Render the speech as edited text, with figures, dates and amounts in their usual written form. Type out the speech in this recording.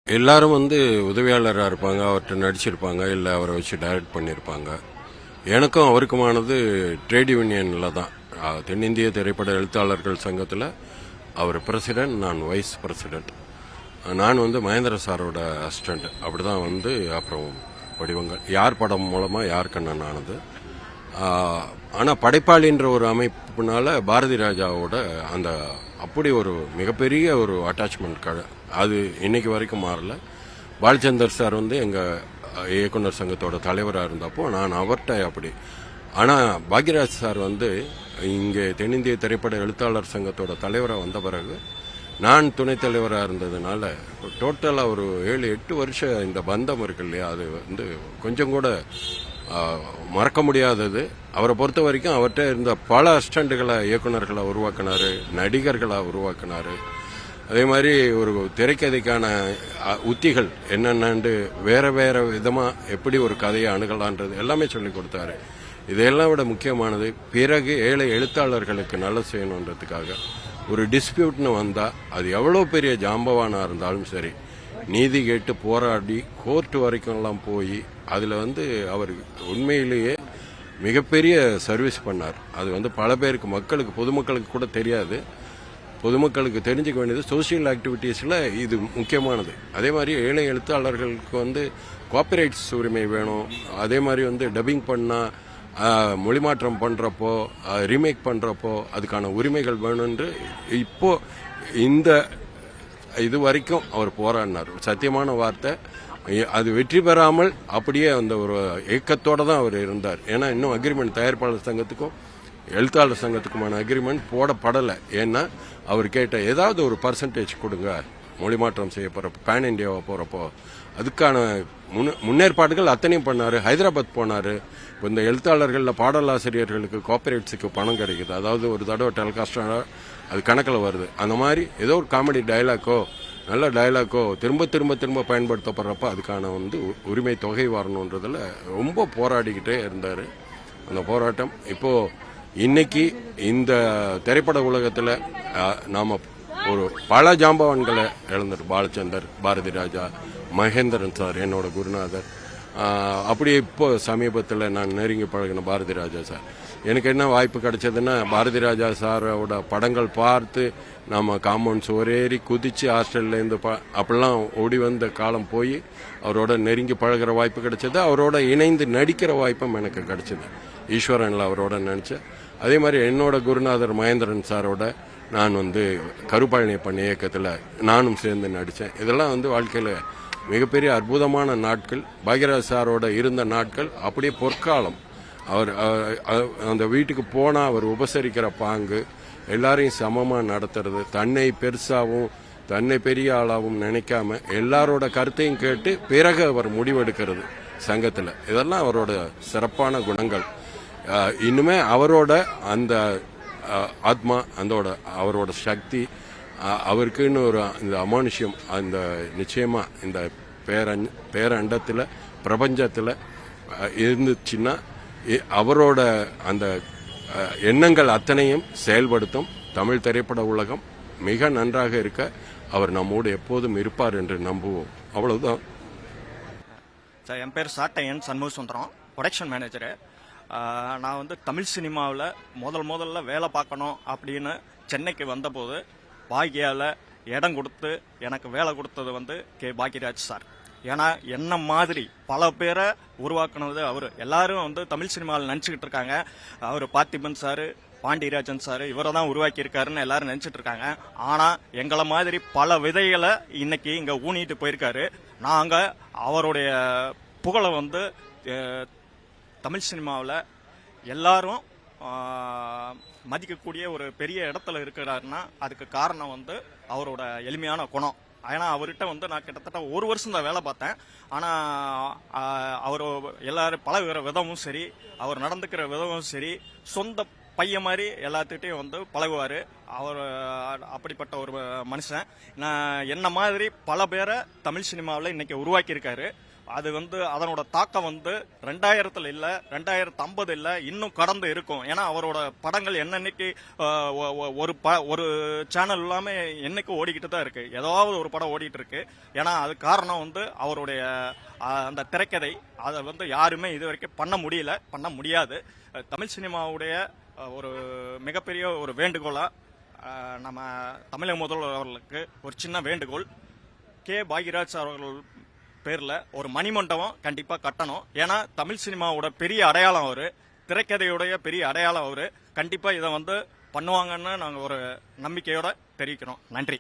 எல்லாரும் வந்து உதவியாளராக இருப்பாங்க, அவர்கிட்ட நடிச்சிருப்பாங்க, இல்லை அவரை வச்சு டைரக்ட் பண்ணியிருப்பாங்க. எனக்கும் அவருக்குமானது ட்ரேட் யூனியனில் தான். தென்னிந்திய திரைப்பட எழுத்தாளர்கள் சங்கத்தில் அவர் பிரசிடென்ட், நான் வைஸ் பிரசிடென்ட். நான் வந்து மகேந்திர சாரோட அசிஸ்டண்ட். அப்படி தான் வந்து அப்புறம் வடிவங்கள் யார் படம் மூலமாக யார் கண்ணன் ஆனது. ஆனால் படைப்பாளின்ற ஒரு அமைப்புனால பாரதி ராஜாவோட அந்த அப்படி ஒரு மிகப்பெரிய ஒரு அட்டாச்மெண்ட் அது இன்னைக்கு வரைக்கும் மாறல. பாலச்சந்தர் சார் வந்து எங்கள் இயக்குனர் சங்கத்தோட தலைவராக இருந்தப்போ நான் அவர்கிட்ட அப்படி. ஆனால் பாக்யராஜ் சார் வந்து இங்கே தென்னிந்திய திரைப்பட எழுத்தாளர் சங்கத்தோட தலைவராக வந்த பிறகு நான் துணைத் தலைவராக இருந்ததுனால டோட்டலாக ஒரு 7-8 வருஷம் இந்த பந்தம் இருக்கு இல்லையா, அது வந்து கொஞ்சம் கூட மறக்க முடியாதது. அவரை பொறுத்த வரைக்கும் அவர்கிட்ட இருந்த பல அசிஸ்டண்ட்டுகளை இயக்குநர்களை உருவாக்கினாரு, நடிகர்களாக உருவாக்கினாரு. அதே மாதிரி ஒரு திரைக்கதைக்கான உத்திகள் என்னென்னு வேற வேற விதமாக எப்படி ஒரு கதையை அணுகலான்றது எல்லாமே சொல்லி கொடுத்தாரு. இதையெல்லாம் விட முக்கியமானது, பிறகு ஏழை எழுத்தாளர்களுக்கு நல்ல செய்யணுன்றதுக்காக ஒரு டிஸ்பியூட்னு வந்தால் அது எவ்வளோ பெரிய ஜாம்பவானாக இருந்தாலும் சரி, நீதி கேட்டு போராடி கோர்ட் வரைக்கும்லாம் போய் அதில் வந்து அவர் உண்மையிலேயே மிகப்பெரிய சர்வீஸ் பண்ணார். அது வந்து பல பேருக்கு, மக்களுக்கு, பொதுமக்களுக்கு கூட தெரியாது. பொதுமக்களுக்கு தெரிஞ்சுக்க வேண்டியது சோசியல் ஆக்டிவிட்டீஸில் இது முக்கியமானது. அதே மாதிரி ஏழை எழுத்தாளர்களுக்கு வந்து காப்பிரைட்ஸ் உரிமை வேணும். அதே மாதிரி வந்து டப்பிங் பண்ணால் மொழிமாற்றம் பண்ணுறப்போ, ரீமேக் பண்ணுறப்போ அதுக்கான உரிமைகள் வேணும்ன்று இப்போ இந்த இது வரைக்கும் அவர் போராடினார். சத்தியமான வார்த்தை. அது வெற்றி பெறாமல் அப்படியே அந்த ஒரு ஏக்கத்தோடு தான் அவர் இருந்தார். ஏன்னா இன்னும் அக்ரிமெண்ட் தயாரிப்பாளர் சங்கத்துக்கும் எழுத்தாளர் சங்கத்துக்குமான அக்ரிமெண்ட் போடப்படலை. ஏன்னா அவர் கேட்ட ஏதாவது ஒரு பர்சன்டேஜ் கொடுங்க, மொழி மாற்றம் செய்ய போகிறப்போ, பேன் இண்டியாவை போகிறப்போ அதுக்கான முன்னேற்பாடுகள் அத்தனையும் பண்ணார். ஹைதராபாத் போனார். இப்போ இந்த எழுத்தாளர்களில் பாடலாசிரியர்களுக்கு காப்பிரைட்ஸுக்கு பணம் கிடைக்குது. அதாவது ஒரு தடவை டெலிகாஸ்டாக அது கணக்கில் வருது. அந்த மாதிரி ஏதோ ஒரு காமெடி டைலாக்கோ நல்ல டைலாக்கோ திரும்ப திரும்ப திரும்ப பயன்படுத்தப்படுறப்ப அதுக்கான வந்து உரிமை தொகை வரணுன்றதில் ரொம்ப போராடிக்கிட்டே இருந்தார். அந்த போராட்டம் இப்போது இன்னைக்கு இந்த திரைப்பட உலகத்தில் நாம் ஒரு பல ஜாம்பவான்களை இழந்துட்டு, பாலச்சந்தர், பாரதி ராஜா, மகேந்திரன் சார் என்னோட குருநாதர். அப்படியே இப்போ சமீபத்தில் நான் நெருங்கி பழகின பாரதி ராஜா சார். எனக்கு என்ன வாய்ப்பு கிடைச்சதுன்னா, பாரதி ராஜா சாரோட படங்கள் பார்த்து நம்ம காம்பவுண்ட் சுவரேறி குதிச்சு ஹாஸ்டல்லேருந்து அப்படிலாம் ஓடி வந்த காலம் போய் அவரோட நெருங்கி பழகிற வாய்ப்பு கிடைச்சது. அவரோட இணைந்து நடிக்கிற வாய்ப்பும் எனக்கு கிடைச்சது. ஈஸ்வரனில் அவரோட நினச்சேன். அதே மாதிரி என்னோட குருநாதர் மகேந்திரன் சாரோட நான் வந்து கருப்பழனியப்பன் இயக்கத்தில் நானும் சேர்ந்து நடித்தேன். இதெல்லாம் வந்து வாழ்க்கையில் மிகப்பெரிய அற்புதமான நாட்கள். பாக்யராஜ் சாரோட இருந்த நாட்கள் அப்படியே பொற்காலம். அவர் அந்த வீட்டுக்கு போனால் அவர் உபசரிக்கிற பாங்கு, எல்லாரையும் சமமாக நடத்துறது, தன்னை பெருசாகவும் தன்னை பெரிய ஆளாகவும் நினைக்காம எல்லாரோட கருத்தையும் கேட்டு பிறகு அவர் முடிவெடுக்கிறது சங்கத்தில். இதெல்லாம் அவரோட சிறப்பான குணங்கள். இன்னுமே அவரோட அந்த ஆத்மா, அவரோட சக்தி, அவருக்குன்னு ஒரு இந்த அமானுஷ்யம் அந்த நிச்சயமா இந்த பேரண்டத்தில் பிரபஞ்சத்தில் இருந்துச்சுன்னா அவரோட அந்த எண்ணங்கள் அத்தனையும் செயல்படுத்தும். தமிழ் திரைப்பட உலகம் மிக நன்றாக இருக்க அவர் நம்மோடு எப்போதும் இருப்பார் என்று நம்புவோம். அவ்வளவுதான். சார், என் பேர் சாட்டையன் சண்முக சுந்தரம், ப்ரொடக்ஷன் மேனேஜரு. நான் வந்து தமிழ் சினிமாவில் முதல்ல வேலை பார்க்கணும் அப்படின்னு சென்னைக்கு வந்தபோது பாக்யாவில் இடம் கொடுத்து எனக்கு வேலை கொடுத்தது வந்து பாக்யராஜ் சார். ஏன்னா என்ன மாதிரி பல பேரை உருவாக்குனது அவர். எல்லாரும் வந்து தமிழ் சினிமாவில் நினச்சிக்கிட்டு இருக்காங்க அவர் பார்த்திபன் சார், பாண்டியராஜன் சார் இவரை தான் உருவாக்கியிருக்காருன்னு எல்லாரும் நினச்சிட்டு இருக்காங்க. ஆனால் எங்களை மாதிரி பல விதைகளை இன்னைக்கு இங்கே ஊனிட்டு போயிருக்காரு. நாங்கள் அவருடைய புகழை வந்து தமிழ் சினிமாவில் எல்லாரும் மதிக்கக்கூடிய ஒரு பெரிய இடத்துல இருக்கிறாருன்னா அதுக்கு காரணம் வந்து அவரோட எளிமையான குணம். ஏன்னா அவர்கிட்ட வந்து நான் கிட்டத்தட்ட 1 வருஷம் தான் வேலை பார்த்தேன். ஆனால் அவர் எல்லாரும் பழகுற விதமும் சரி, அவர் நடந்துக்கிற விதமும் சரி, சொந்த பையன் மாதிரி எல்லாத்துக்கிட்டையும் வந்து பழகுவார். அவர் அப்படிப்பட்ட ஒரு மனுஷன். நான் என்ன மாதிரி பல பேரை தமிழ் சினிமாவில் இன்னைக்கு உருவாக்கியிருக்காரு. அது வந்து அதனோட தாக்கம் வந்து 2000 இல்ல 2050 இல்ல இன்னும் கடந்து இருக்கும். ஏன்னா அவரோட படங்கள் என்னன்னைக்கு ஒரு சேனல் இல்லாம என்னைக்கு ஓடிக்கிட்டு தான் இருக்கு. ஏதாவது ஒரு படம் ஓடிட்டு இருக்கு. ஏன்னா அது காரணம் வந்து அவருடைய அந்த திரைக்கதை அதை வந்து யாருமே இது வரைக்கும் பண்ண முடியாது. தமிழ் சினிமாவுடைய ஒரு மிகப்பெரிய ஒரு வேண்டுகோளா நம்ம தமிழக முதல்வர் அவர்களுக்கு ஒரு சின்ன வேண்டுகோள், கே பாக்யராஜ் அவர்கள் பேர்ல ஒரு மணிமண்டபம் கண்டிப்பா கட்டணும். ஏன்னா தமிழ் சினிமாவோட பெரிய அடையாளம் அவரு, திரைக்கதையுடைய பெரிய அடையாளம் அவரு. கண்டிப்பா இதை வந்து பண்ணுவாங்கன்னு நாங்க ஒரு நம்பிக்கையோட தெரிவிக்கிறோம். நன்றி.